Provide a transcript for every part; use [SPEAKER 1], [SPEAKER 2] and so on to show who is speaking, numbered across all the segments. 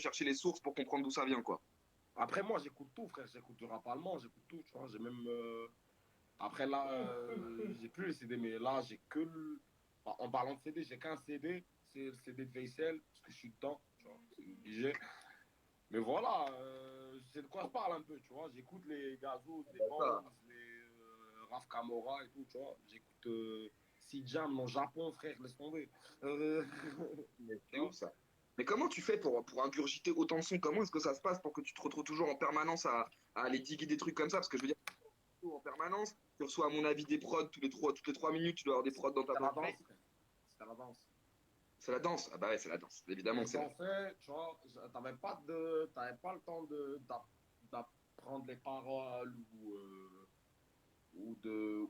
[SPEAKER 1] chercher les sources pour comprendre d'où ça vient, quoi.
[SPEAKER 2] Après, moi, j'écoute tout, frère. J'écoute du rap allemand, j'écoute tout, tu vois. J'ai même. Après, là, j'ai plus les CD, mais là, j'ai que. En parlant de CD, j'ai qu'un CD. C'est le CD de Veysel, parce que je suis dedans, tu vois. C'est obligé. Mais voilà, c'est de quoi je parle un peu, tu vois. J'écoute les Gazos, les
[SPEAKER 1] Ça,
[SPEAKER 2] Bangs, les Raf Kamora et tout, tu vois. J'écoute Jam mon Japon, frère, laisse tomber. Euh, tu
[SPEAKER 1] c'est ouf
[SPEAKER 2] vois.
[SPEAKER 1] ça. Mais comment tu fais pour ingurgiter autant de sons? Comment est-ce que ça se passe pour que tu te retrouves toujours en permanence à aller diguer des trucs comme ça? Parce que je veux dire, en permanence, tu reçois à mon avis des prods toutes les 3 minutes, tu dois avoir des prods dans ta
[SPEAKER 2] C'était la
[SPEAKER 1] boîte mail.
[SPEAKER 2] danse, frère. C'était la danse.
[SPEAKER 1] C'est la danse. Ah bah ouais, c'est la danse. Évidemment,
[SPEAKER 2] Je
[SPEAKER 1] c'est la.
[SPEAKER 2] dansais, tu vois, t'avais pas le temps d'apprendre les paroles ou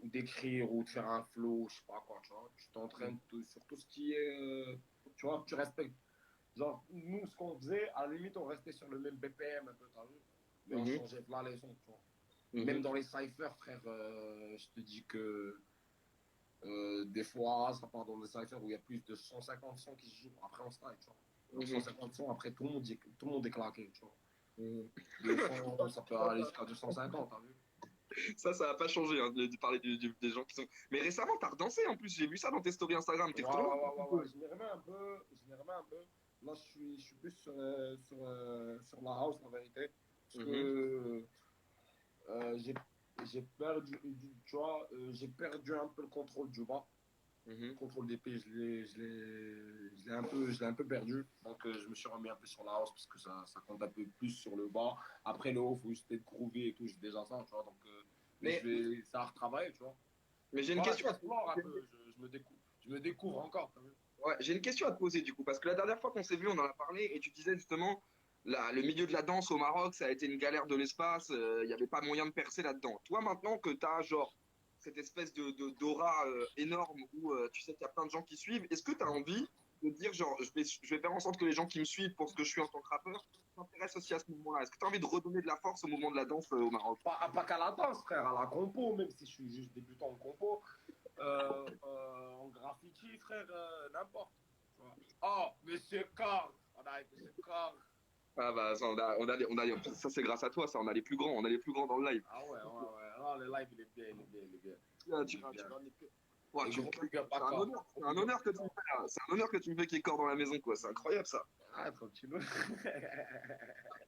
[SPEAKER 2] d'écrire ou de faire un flow, je sais pas quoi, tu vois. Tu t'entraînes sur tout ce qui est, tu vois, tu respectes. Genre, nous, ce qu'on faisait, à la limite, on restait sur le même BPM un peu, t'as vu? Mais on
[SPEAKER 1] Mhm,
[SPEAKER 2] changeait plein les sons, tu vois. Même
[SPEAKER 1] mhm.
[SPEAKER 2] dans les cyphers, frère, je te dis que des fois, ça part dans des cyphers où il y a plus de 150 sons qui se jouent. Après, on style, tu vois. Genre
[SPEAKER 1] Mhm,
[SPEAKER 2] 150 sons, après, tout le monde est claqué, tu vois.
[SPEAKER 1] mhm.
[SPEAKER 2] 200, ça peut aller jusqu'à 250, t'as vu?
[SPEAKER 1] Ça va pas changer hein, de parler des gens qui sont. Mais récemment, t'as redansé en plus. J'ai vu ça dans tes stories Instagram. T'es
[SPEAKER 2] Ouais,
[SPEAKER 1] retourné.
[SPEAKER 2] ouais, ouais, ouais, ouais. Je m'y remets un peu. Je m'y remets un peu. Là, je suis plus sur la house, la vérité. Parce
[SPEAKER 1] Mhm,
[SPEAKER 2] que j'ai perdu, tu vois, j'ai perdu un peu le contrôle du bas. Le
[SPEAKER 1] mhm.
[SPEAKER 2] contrôle d'épée, je l'ai un peu perdu. Donc, je me suis remis un peu sur la house parce que ça compte un peu plus sur le bas. Après, le haut, il faut juste être groovy et tout. J'ai déjà ça, tu vois. Donc, mais
[SPEAKER 1] Mais,
[SPEAKER 2] ça a retravaillé, tu vois.
[SPEAKER 1] mais j'ai une
[SPEAKER 2] Voilà,
[SPEAKER 1] question à te
[SPEAKER 2] j'explore un
[SPEAKER 1] poser.
[SPEAKER 2] peu. Je me découvre encore, t'as vu.
[SPEAKER 1] Ouais, j'ai une question à te poser du coup, parce que la dernière fois qu'on s'est vu, on en a parlé et tu disais justement, le milieu de la danse au Maroc, ça a été une galère de l'espace, il n'y avait pas moyen de percer là-dedans. Toi, maintenant que tu as genre cette espèce d'aura énorme où tu sais qu'il y a plein de gens qui suivent, est-ce que tu as envie de dire genre, je vais faire en sorte que les gens qui me suivent pour ce que je suis en tant que rappeur s'intéressent aussi à ce mouvement-là? Est-ce que tu as envie de redonner de la force au mouvement de la danse au Maroc?
[SPEAKER 2] Pas qu'à la danse, frère, à la compo, même si je suis juste débutant en compo. En graffiti, frère, n'importe. Tu vois. Oh, Monsieur Carl. On a avec Monsieur Carl.
[SPEAKER 1] Ah bah ça, ça c'est grâce à toi, ça, on a les plus grands dans le live.
[SPEAKER 2] Ah ouais, ouais, ouais. Non, le live, il est bien, il est bien, il est bien.
[SPEAKER 1] Ah,
[SPEAKER 2] Il est bien.
[SPEAKER 1] ouais,
[SPEAKER 2] Et gros big up
[SPEAKER 1] c'est
[SPEAKER 2] à
[SPEAKER 1] un
[SPEAKER 2] Carl.
[SPEAKER 1] honneur,
[SPEAKER 2] Gros big up.
[SPEAKER 1] que tu me fais, là. C'est un honneur que tu me fais qu'il y ait corps dans la maison, quoi. C'est incroyable, ça.
[SPEAKER 2] Ah, tranquille.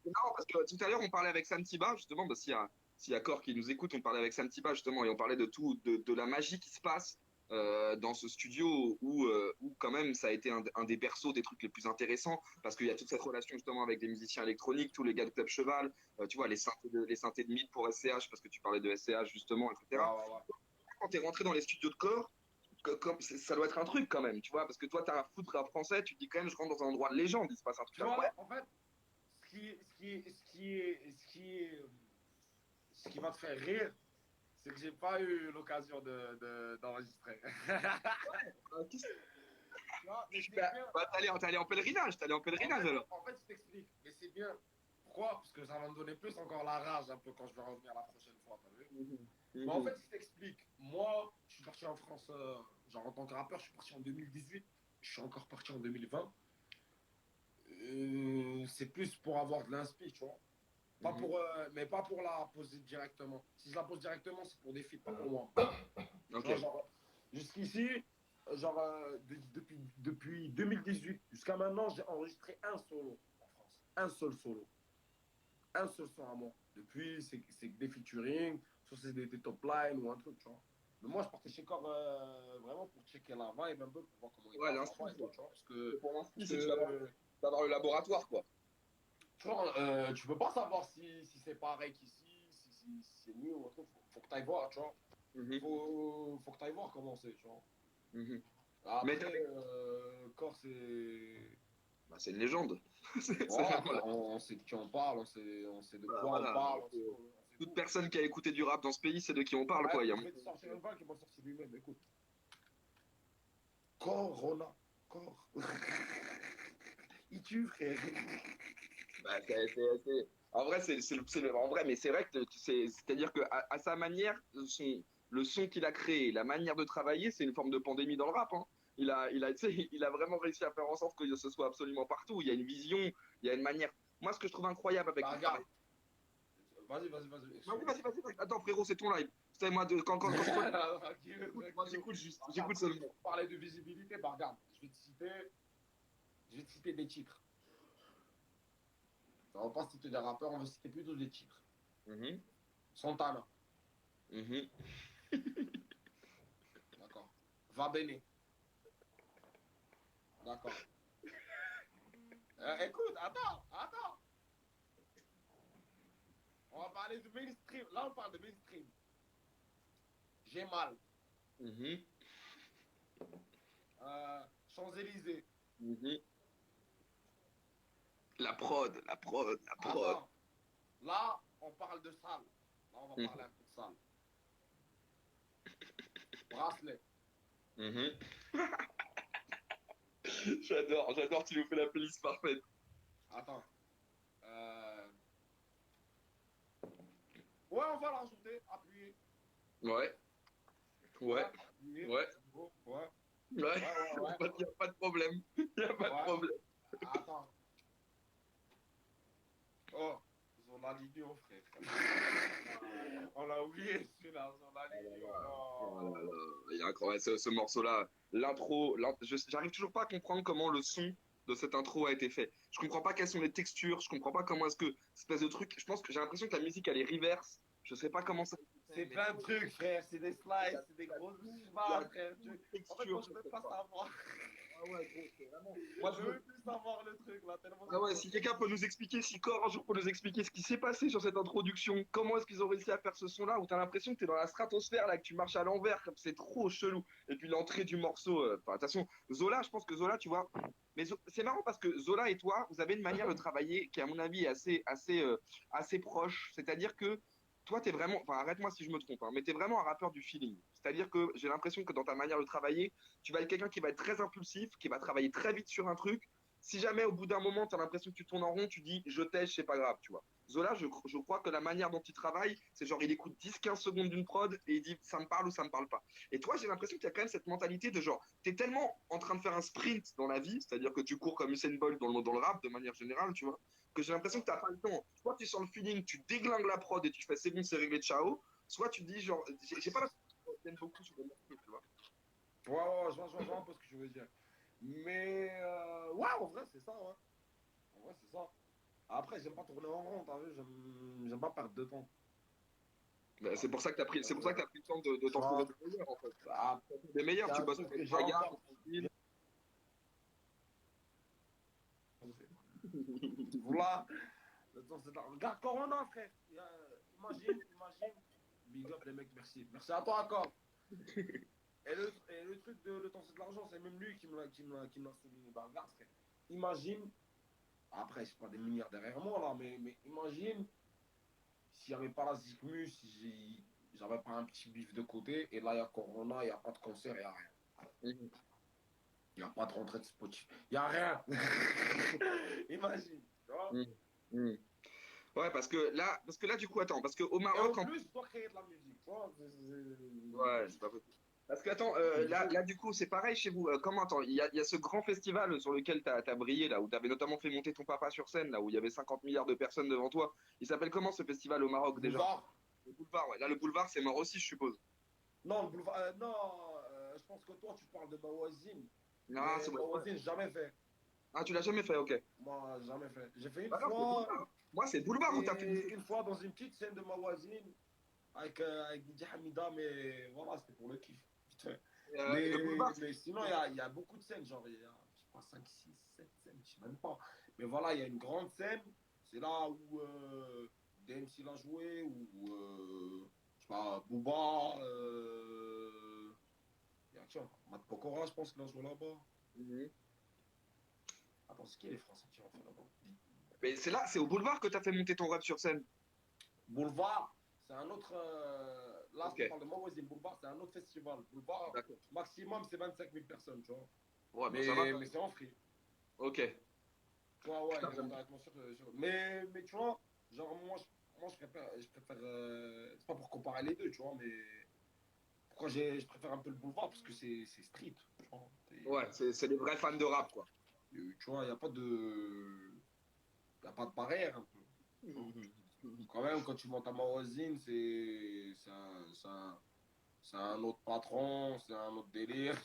[SPEAKER 1] C'est marrant parce que tout à l'heure, on parlait avec Sam Tiba, justement, bah, s'il y a Cor qui nous écoute, on parlait avec Sam Tiba, justement, et on parlait de tout, de la magie qui se passe dans ce studio où, quand même, ça a été un des berceaux des trucs les plus intéressants parce qu'il y a toute cette relation, justement, avec des musiciens électroniques, tous les gars de Club Cheval, tu vois, les synthés de mythe pour SCH, parce que tu parlais de SCH, justement,
[SPEAKER 2] Ouais,
[SPEAKER 1] etc.
[SPEAKER 2] ouais, ouais.
[SPEAKER 1] Quand tu es rentré dans les studios de Core, ça doit être un truc quand même, tu vois, parce que toi, tu as un foutre rap français, tu te dis quand même, je rentre dans un endroit de légende, il se passe un truc
[SPEAKER 2] Tu vois,
[SPEAKER 1] incroyable.
[SPEAKER 2] en fait, ce qui va te faire rire, c'est que j'ai pas eu l'occasion d'enregistrer. Tu vois, mais c'est
[SPEAKER 1] Bah,
[SPEAKER 2] bien.
[SPEAKER 1] bah, t'es allé en pèlerinage,
[SPEAKER 2] En fait,
[SPEAKER 1] alors.
[SPEAKER 2] en fait, je t'explique. Mais c'est bien. Pourquoi? Parce que ça va me donner plus encore la rage un peu quand je vais revenir la prochaine fois, t'as vu?
[SPEAKER 1] Mhm.
[SPEAKER 2] Mais en
[SPEAKER 1] Mhm.
[SPEAKER 2] fait, je t'explique. Moi, je suis parti en France, genre en tant que rappeur, je suis parti en 2018. Je suis encore parti en 2020. C'est plus pour avoir de l'inspi, tu vois.
[SPEAKER 1] Mhm.
[SPEAKER 2] Mais pas pour la poser directement. Si je la pose directement, c'est pour des feats, pas pour moi. Tu
[SPEAKER 1] Ok.
[SPEAKER 2] vois, genre, jusqu'ici, genre, depuis 2018 jusqu'à maintenant, j'ai enregistré un solo en France. Un seul solo. Un seul son à moi. Depuis, c'est des featuring, soit c'est des top lines ou un truc, tu vois. Mais moi, je partais chez Core vraiment pour checker la vibe un peu, pour voir comment il
[SPEAKER 1] Ouais,
[SPEAKER 2] passe là-bas
[SPEAKER 1] l'instru,
[SPEAKER 2] et tout,
[SPEAKER 1] quoi.
[SPEAKER 2] tu vois. Parce que,
[SPEAKER 1] Pour l'instru,
[SPEAKER 2] parce
[SPEAKER 1] c'est tu
[SPEAKER 2] que
[SPEAKER 1] vas avoir le laboratoire, quoi.
[SPEAKER 2] tu vois, tu peux pas savoir si c'est pareil qu'ici, si c'est mieux ou un truc. Faut que tu ailles voir, tu vois.
[SPEAKER 1] Mhm.
[SPEAKER 2] Faut que tu ailles voir comment c'est, tu vois.
[SPEAKER 1] Mhm. Mais
[SPEAKER 2] Après, Core, c'est.
[SPEAKER 1] bah, c'est une légende.
[SPEAKER 2] Voilà, quoi. On sait de qui on parle, on sait de
[SPEAKER 1] Bah,
[SPEAKER 2] quoi on
[SPEAKER 1] voilà.
[SPEAKER 2] parle, on sait
[SPEAKER 1] Toute
[SPEAKER 2] tout.
[SPEAKER 1] personne qui a écouté du rap dans ce pays, c'est de qui on parle,
[SPEAKER 2] Ouais,
[SPEAKER 1] quoi.
[SPEAKER 2] je vais te sortir une vague qui m'a sorti lui-même. Écoute, Corona, Cor. Il tue, frère.
[SPEAKER 1] Bah, en vrai, en vrai, mais c'est vrai que c'est-à-dire que à sa manière, le son qu'il a créé, la manière de travailler, c'est une forme de pandémie dans le rap, hein. Tu sais, il a vraiment réussi à faire en sorte que ce soit absolument partout. Il y a une vision, Il y a une manière. Moi, ce que je trouve incroyable avec
[SPEAKER 2] Bah,
[SPEAKER 1] le travail.
[SPEAKER 2] regarde. Vas-y,
[SPEAKER 1] Vas-y,
[SPEAKER 2] excuse-moi.
[SPEAKER 1] vas-y, vas-y. Attends, frérot, c'est ton live. C'est moi, quand c'est toi,
[SPEAKER 2] Tranquille,
[SPEAKER 1] moi,
[SPEAKER 2] tranquille.
[SPEAKER 1] j'écoute juste.
[SPEAKER 2] Bah, regarde,
[SPEAKER 1] J'écoute seulement.
[SPEAKER 2] pour parler de visibilité, bah, regarde, je vais te citer des titres. On va pas citer des rappeurs, on va citer plutôt des titres.
[SPEAKER 1] Mhm,
[SPEAKER 2] Santana,
[SPEAKER 1] mhm.
[SPEAKER 2] d'accord. Va Bene, d'accord. Écoute, attends. On va parler de mainstream. Là, on parle de mainstream. J'ai mal.
[SPEAKER 1] Mhm,
[SPEAKER 2] Champs-Élysées.
[SPEAKER 1] mhm. La prod, la prod, la prod.
[SPEAKER 2] Attends. Là, on parle de salle. Là, on va parler
[SPEAKER 1] Mhm,
[SPEAKER 2] un peu de salle. Bracelet.
[SPEAKER 1] mhm. J'adore, tu nous fais la playlist parfaite.
[SPEAKER 2] Attends. Euh... Ouais, on va la rajouter. Appuyer.
[SPEAKER 1] Ouais,
[SPEAKER 2] Ouais,
[SPEAKER 1] ouais,
[SPEAKER 2] appuyer.
[SPEAKER 1] ouais,
[SPEAKER 2] Ouais, ouais,
[SPEAKER 1] ouais.
[SPEAKER 2] ouais.
[SPEAKER 1] Y a pas de problème. Y a pas de
[SPEAKER 2] Ouais.
[SPEAKER 1] problème.
[SPEAKER 2] Attends. Oh, Zola frère. On l'a oublié, celui-là, Zola
[SPEAKER 1] Oh là
[SPEAKER 2] non.
[SPEAKER 1] là, il est incroyable, ce morceau-là. J'arrive toujours pas à comprendre comment le son de cette intro a été fait. Je comprends pas quelles sont les textures, je comprends pas comment est-ce que, espèce de truc, je pense que j'ai l'impression que la musique elle est reverse. Je sais pas comment ça a été fait,
[SPEAKER 2] C'est
[SPEAKER 1] mais
[SPEAKER 2] plein de trucs, frère. C'est des
[SPEAKER 1] il y
[SPEAKER 2] slides,
[SPEAKER 1] a,
[SPEAKER 2] c'est des
[SPEAKER 1] il y a
[SPEAKER 2] grosses. Je sais
[SPEAKER 1] il y
[SPEAKER 2] pas,
[SPEAKER 1] a
[SPEAKER 2] frère.
[SPEAKER 1] trop de
[SPEAKER 2] En fait,
[SPEAKER 1] textures,
[SPEAKER 2] moi, je
[SPEAKER 1] je
[SPEAKER 2] veux
[SPEAKER 1] sais
[SPEAKER 2] pas
[SPEAKER 1] pas.
[SPEAKER 2] savoir.
[SPEAKER 1] Ah ouais, gros, c'est vraiment. Moi,
[SPEAKER 2] Je
[SPEAKER 1] je veux.
[SPEAKER 2] veux plus savoir le truc, là, tellement
[SPEAKER 1] Ah
[SPEAKER 2] c'est
[SPEAKER 1] ouais,
[SPEAKER 2] trop.
[SPEAKER 1] si quelqu'un peut nous expliquer, si Core un jour peut nous expliquer ce qui s'est passé sur cette introduction, comment est-ce qu'ils ont réussi à faire ce son-là, où t'as l'impression que t'es dans la stratosphère, là, que tu marches à l'envers, comme c'est trop chelou. Et puis l'entrée du morceau, enfin, de toute façon, Zola, je pense que Zola, tu vois, mais c'est marrant parce que Zola et toi, vous avez une manière de travailler qui, à mon avis, est assez proche. C'est-à-dire que toi, t'es vraiment, enfin, arrête-moi si je me trompe, hein, mais t'es vraiment un rappeur du feeling. C'est-à-dire que j'ai l'impression que dans ta manière de travailler, tu vas être quelqu'un qui va être très impulsif, qui va travailler très vite sur un truc. Si jamais au bout d'un moment, tu as l'impression que tu tournes en rond, tu dis je tèche, c'est pas grave, tu vois. Zola, je crois que la manière dont il travaille, c'est genre il écoute 10-15 secondes d'une prod et il dit ça me parle ou ça me parle pas. Et toi, j'ai l'impression qu'il y a quand même cette mentalité de genre, tu es tellement en train de faire un sprint dans la vie, c'est-à-dire que tu cours comme Usain Bolt dans le rap de manière générale, tu vois, que j'ai l'impression que tu n'as pas le temps. Soit tu sens le feeling, tu déglingues la prod et tu fais c'est bon, c'est réglé, ciao. Soit tu dis genre, j'ai pas l'impression que tu beaucoup sur le morceau, tu vois.
[SPEAKER 2] Ouais, je vois un peu ce que je veux dire. Mais, ouais, en vrai, c'est ça, ouais. En vrai, c'est ça. Après, j'aime pas tourner en rond, t'as vu, j'aime pas perdre de temps.
[SPEAKER 1] Ben, c'est pour ça que c'est pour ça que tu as pris le temps de
[SPEAKER 2] Tu
[SPEAKER 1] t'en trouver
[SPEAKER 2] vois,
[SPEAKER 1] des meilleurs, en fait.
[SPEAKER 2] ah,
[SPEAKER 1] Des meilleurs,
[SPEAKER 2] c'est
[SPEAKER 1] tu
[SPEAKER 2] un
[SPEAKER 1] bosses
[SPEAKER 2] truc
[SPEAKER 1] avec
[SPEAKER 2] que j'ai
[SPEAKER 1] Raya,
[SPEAKER 2] encore
[SPEAKER 1] tranquille.
[SPEAKER 2] bien fait. Voilà. Regarde Corona, frère. Imagine. Big up les mecs, merci. Merci à toi encore. Et le truc de le temps c'est de l'argent, c'est même lui qui me l'a souligné. Bah, regarde, frère. Imagine, après, c'est pas des milliards derrière moi là, mais imagine s'il n'y avait pas la Zikmus, si j'avais pas un petit bif de côté, et là il y a Corona, il n'y a pas de concert, il n'y a rien. Il n'y a pas de rentrée de Spotify. Il n'y a rien. Imagine. Tu vois.
[SPEAKER 1] Mm. Mm. Ouais, parce que là, du coup, attends, parce qu'au
[SPEAKER 2] Et en
[SPEAKER 1] Maroc,
[SPEAKER 2] plus, je dois créer de la musique. Tu vois.
[SPEAKER 1] ouais, c'est pas possible. Parce que, attends,
[SPEAKER 2] Il faut.
[SPEAKER 1] là, du coup, c'est pareil chez vous. Comment, attends, il y a ce grand festival sur lequel tu as brillé, là, où tu avais notamment fait monter ton papa sur scène, là, où il y avait 50 milliards de personnes devant toi. Il s'appelle comment ce festival au Maroc, déjà?
[SPEAKER 2] Boulevard.
[SPEAKER 1] Le boulevard, ouais. Là, le boulevard, c'est mort aussi, je suppose.
[SPEAKER 2] Non, le boulevard. Non, je pense que toi, tu parles de Mawazine.
[SPEAKER 1] Ah,
[SPEAKER 2] Mais
[SPEAKER 1] c'est ouais.
[SPEAKER 2] Mawazine, jamais fait.
[SPEAKER 1] Ah, tu l'as jamais fait, ok.
[SPEAKER 2] Moi, jamais fait. J'ai fait une
[SPEAKER 1] Bah non, c'est
[SPEAKER 2] fois,
[SPEAKER 1] boulevard. Moi, c'est boulevard où tu as fait
[SPEAKER 2] et une fois dans une petite scène de Mawazine avec Didi Hamida, mais voilà, c'était pour le kiff. Putain.
[SPEAKER 1] le boulevard.
[SPEAKER 2] Mais sinon, il y a beaucoup de scènes, genre, il y a, je sais pas, 5 6 7 scènes, je sais même pas. Mais voilà, il y a une grande scène, c'est là où DMC l'a joué, ou, je sais pas, Booba, il y a, tiens, Matt Pokora, je pense qu'il a joué là-bas.
[SPEAKER 1] Mhm.
[SPEAKER 2] Attends, c'est qui les Français qui ont fait là-bas?
[SPEAKER 1] Mais c'est là, c'est au boulevard que tu as fait monter ton rap sur scène.
[SPEAKER 2] Boulevard, c'est un autre. Là, je
[SPEAKER 1] Ok,
[SPEAKER 2] te parle de Mawazine. Boulevard, c'est un autre festival. Boulevard,
[SPEAKER 1] d'accord.
[SPEAKER 2] maximum, c'est 25 000 personnes, tu vois.
[SPEAKER 1] Ouais, bah ça va
[SPEAKER 2] Mais,
[SPEAKER 1] quand
[SPEAKER 2] mais
[SPEAKER 1] même.
[SPEAKER 2] c'est en free.
[SPEAKER 1] Ok.
[SPEAKER 2] Tu vois, ouais, il
[SPEAKER 1] Putain,
[SPEAKER 2] y a
[SPEAKER 1] j'aime.
[SPEAKER 2] directement sur. Mais tu vois, genre, moi je préfère c'est pas pour comparer les deux, tu vois, mais pourquoi je préfère un peu le boulevard? Parce que c'est street, tu vois.
[SPEAKER 1] Ouais, c'est des vrais fans de rap, quoi.
[SPEAKER 2] Tu vois, il n'y a pas de. n'y a pas de barrière. Quand même, quand tu montes à Morosine, c'est un autre patron, c'est un autre délire.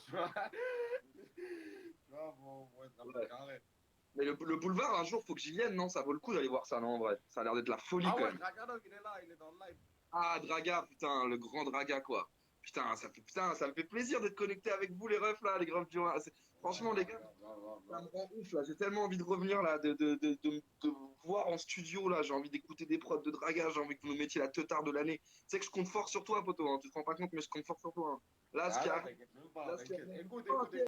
[SPEAKER 2] Tu vois, faut être un peu
[SPEAKER 1] Ouais.
[SPEAKER 2] carré.
[SPEAKER 1] Mais le boulevard, un jour, faut que j'y vienne, non? Ça vaut le coup d'aller voir ça, non, en vrai. Ça a l'air d'être la folie,
[SPEAKER 2] Ah
[SPEAKER 1] quand
[SPEAKER 2] ouais,
[SPEAKER 1] même.
[SPEAKER 2] Draganov, il est là, il est dans le live.
[SPEAKER 1] Ah, Draga, putain, le grand Draga, quoi. Putain, ça me fait plaisir d'être connecté avec vous, les refs, là, les graves du Rhin.
[SPEAKER 2] Ouais,
[SPEAKER 1] Franchement, les
[SPEAKER 2] grave,
[SPEAKER 1] gars,
[SPEAKER 2] grave, grave, grave,
[SPEAKER 1] ça
[SPEAKER 2] grave.
[SPEAKER 1] me rend ouf, là. J'ai tellement envie de revenir, là, de vous voir en studio, là. J'ai envie d'écouter des prods de Draga. J'ai envie que vous nous mettiez la teutard de l'année. Tu sais que je compte fort sur toi, poto, hein. Tu te rends pas compte, mais je compte fort sur toi, hein. Là, ce
[SPEAKER 2] Ah
[SPEAKER 1] qui
[SPEAKER 2] non,
[SPEAKER 1] arrive.
[SPEAKER 2] t'inquiète même pas,
[SPEAKER 1] Là, ce qui
[SPEAKER 2] t'inquiète.
[SPEAKER 1] arrive.
[SPEAKER 2] Écoute,
[SPEAKER 1] Oh,
[SPEAKER 2] écoute,
[SPEAKER 1] ok.
[SPEAKER 2] écoute.